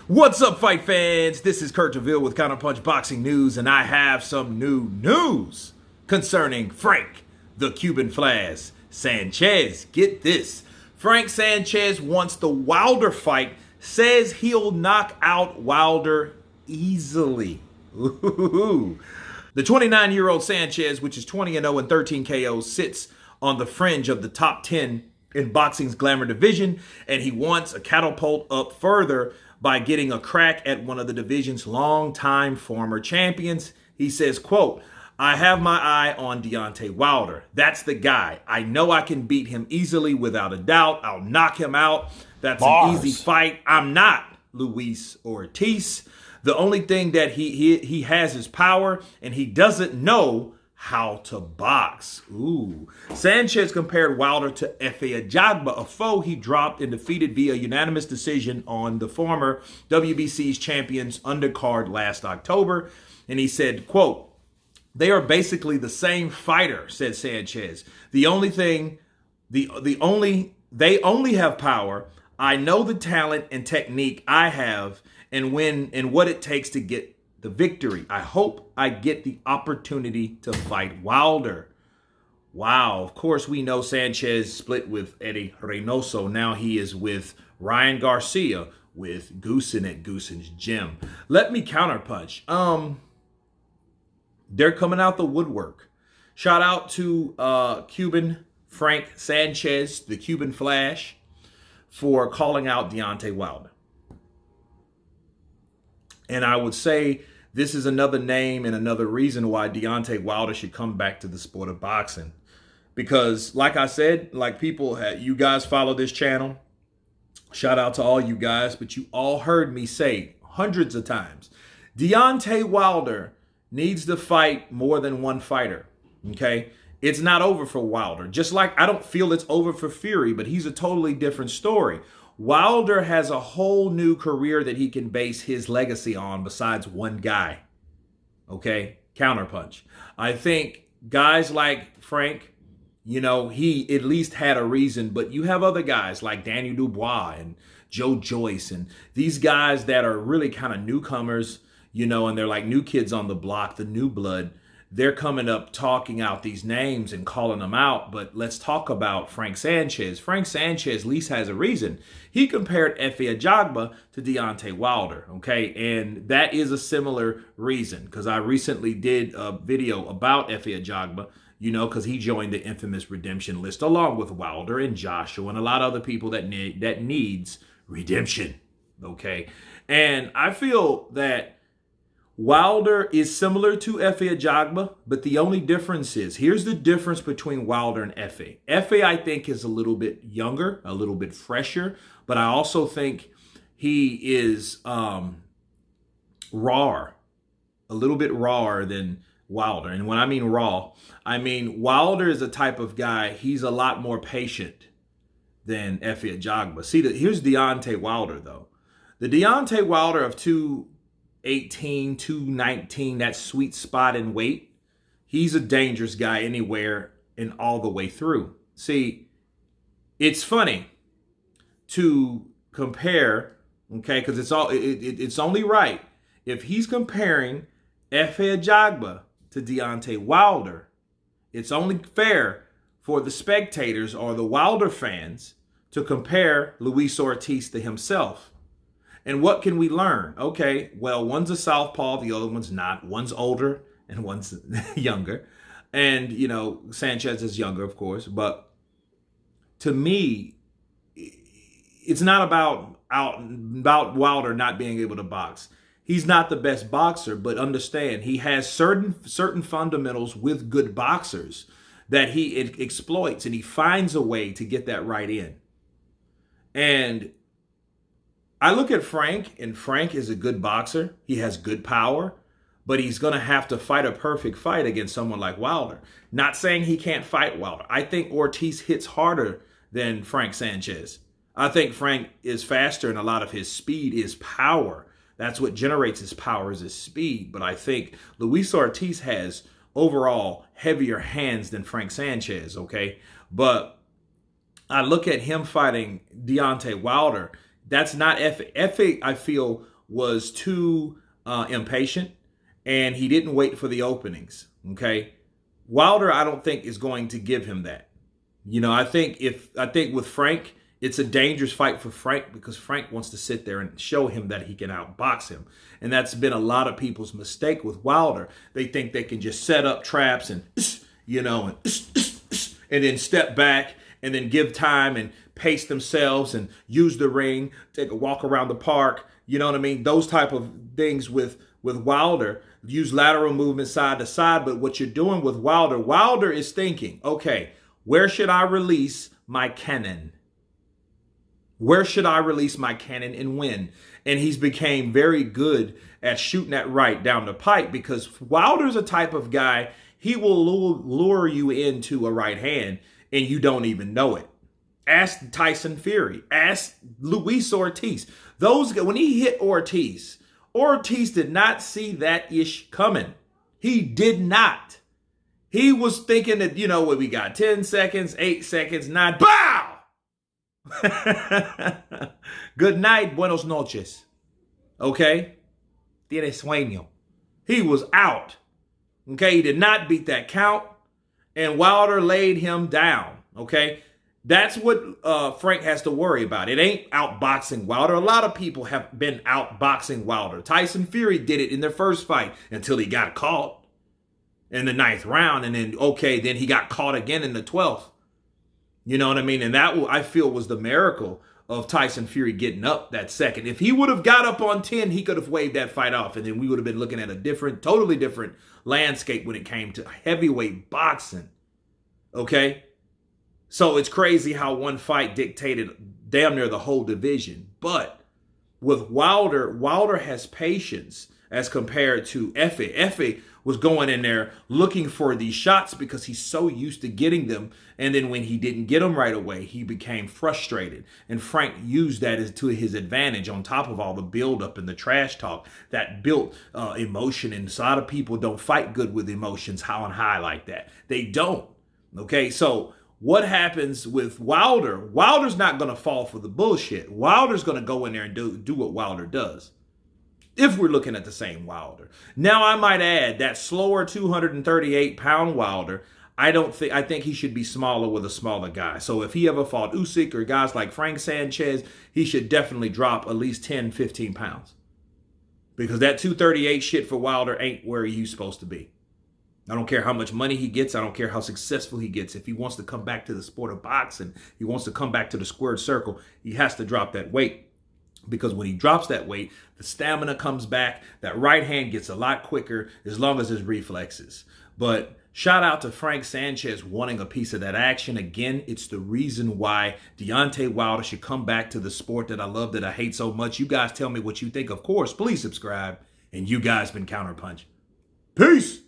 What's up, fight fans? This is Kurt DeVille with Counterpunch Boxing News, and I have some new news concerning Frank, the Cuban Flash, Sanchez. Get this. Frank Sanchez wants the Wilder fight, says he'll knock out Wilder easily. Ooh. The 29-year-old Sanchez, which is 20-0 and 13 KOs, sits on the fringe of the top 10 in boxing's glamour division, and he wants a catapult up further by getting a crack at one of the division's longtime former champions. He says, quote, "I have my eye on Deontay Wilder. That's the guy. I know I can beat him easily without a doubt. I'll knock him out. That's an easy fight. I'm not Luis Ortiz. The only thing that he has is power, and he doesn't know how to box." Ooh. Sanchez compared Wilder to Efe Ajagba, a foe he dropped and defeated via unanimous decision on the former WBC's champions undercard last October. And he said, quote, "They are basically the same fighter," said Sanchez. They only have power. I know the talent and technique I have and what it takes to get the victory. I hope I get the opportunity to fight Wilder. Wow. Of course, we know Sanchez split with Eddie Reynoso. Now he is with Ryan Garcia with Goosen at Goosen's Gym. Let me counterpunch. They're coming out the woodwork. Shout out to Cuban Frank Sanchez, the Cuban Flash, for calling out Deontay Wilder. And I would say this is another name and another reason why Deontay Wilder should come back to the sport of boxing. Because like I said, like you guys follow this channel. Shout out to all you guys, but you all heard me say hundreds of times, Deontay Wilder needs to fight more than one fighter, okay? It's not over for Wilder. Just like I don't feel it's over for Fury, but he's a totally different story. Wilder has a whole new career that he can base his legacy on besides one guy. Okay? Counterpunch. I think guys like Frank, he at least had a reason, but you have other guys like Daniel Dubois and Joe Joyce and these guys that are really kind of newcomers, and they're like new kids on the block, the new blood. They're coming up talking out these names and calling them out. But let's talk about Frank Sanchez. Frank Sanchez at least has a reason. He compared Efe Ajagba to Deontay Wilder, okay? And that is a similar reason because I recently did a video about Efe Ajagba, because he joined the infamous redemption list along with Wilder and Joshua and a lot of other people that needs redemption, okay? And I feel that Wilder is similar to Efe Ajagba, but the only difference is, here's the difference between Wilder and Efe. Efe, I think, is a little bit younger, a little bit fresher, but I also think he is rawer, a little bit rawer than Wilder. And when I mean raw, I mean Wilder is a type of guy, he's a lot more patient than Efe Ajagba. See, here's Deontay Wilder, though. The Deontay Wilder of 218, 219, that sweet spot in weight, he's a dangerous guy anywhere and all the way through. See, it's funny to compare, okay, because it's only right. If he's comparing Efe Ajagba to Deontay Wilder, it's only fair for the spectators or the Wilder fans to compare Luis Ortiz to himself. And what can we learn? Okay, well, one's a southpaw, the other one's not. One's older and one's younger. And, Sanchez is younger, of course. But to me, it's not about Wilder not being able to box. He's not the best boxer, but understand, he has certain fundamentals with good boxers that he exploits, and he finds a way to get that right in. And I look at Frank, and Frank is a good boxer. He has good power, but he's going to have to fight a perfect fight against someone like Wilder. Not saying he can't fight Wilder. I think Ortiz hits harder than Frank Sanchez. I think Frank is faster, and a lot of his speed is power. That's what generates his power, is his speed. But I think Luis Ortiz has overall heavier hands than Frank Sanchez, okay? But I look at him fighting Deontay Wilder. That's not Efe. Efe, I feel, was too impatient, and he didn't wait for the openings. Okay, Wilder, I don't think is going to give him that. You know, I think with Frank, it's a dangerous fight for Frank because Frank wants to sit there and show him that he can outbox him. And that's been a lot of people's mistake with Wilder. They think they can just set up traps and, you know, and then step back and then give time and pace themselves and use the ring, take a walk around the park. You know what I mean? Those type of things with Wilder, use lateral movement side to side. But what you're doing with Wilder is thinking, okay, where should I release my cannon? Where should I release my cannon and when? And he's became very good at shooting that right down the pipe because Wilder's a type of guy, he will lure you into a right hand and you don't even know it. Ask Tyson Fury. Ask Luis Ortiz. When he hit Ortiz did not see that ish coming. He did not. He was thinking that, you know, what we got 10 seconds, 8 seconds, 9, bow! Good night, buenos noches. Okay? Tiene sueño. He was out. Okay? He did not beat that count. And Wilder laid him down. Okay? That's what Frank has to worry about. It ain't outboxing Wilder. A lot of people have been outboxing Wilder. Tyson Fury did it in their first fight until he got caught in the 9th round. And then he got caught again in the 12th. You know what I mean? And that, I feel, was the miracle of Tyson Fury getting up that second. If he would have got up on 10, he could have waved that fight off. And then we would have been looking at a totally different landscape when it came to heavyweight boxing. Okay? So it's crazy how one fight dictated damn near the whole division. But with Wilder has patience as compared to Efe. Efe was going in there looking for these shots because he's so used to getting them. And then when he didn't get them right away, he became frustrated. And Frank used that to his advantage on top of all the buildup and the trash talk that built emotion. And a lot of people don't fight good with emotions on high like that. They don't. Okay, so what happens with Wilder? Wilder's not going to fall for the bullshit. Wilder's going to go in there and do what Wilder does. If we're looking at the same Wilder. Now, I might add that slower 238-pound Wilder, I think he should be smaller with a smaller guy. So if he ever fought Usyk or guys like Frank Sanchez, he should definitely drop at least 10, 15 pounds. Because that 238 shit for Wilder ain't where he's supposed to be. I don't care how much money he gets. I don't care how successful he gets. If he wants to come back to the sport of boxing, he wants to come back to the squared circle, he has to drop that weight. Because when he drops that weight, the stamina comes back. That right hand gets a lot quicker as long as his reflexes. But shout out to Frank Sanchez wanting a piece of that action. Again, it's the reason why Deontay Wilder should come back to the sport that I love, that I hate so much. You guys tell me what you think. Of course, please subscribe. And you guys been Counterpunch. Peace.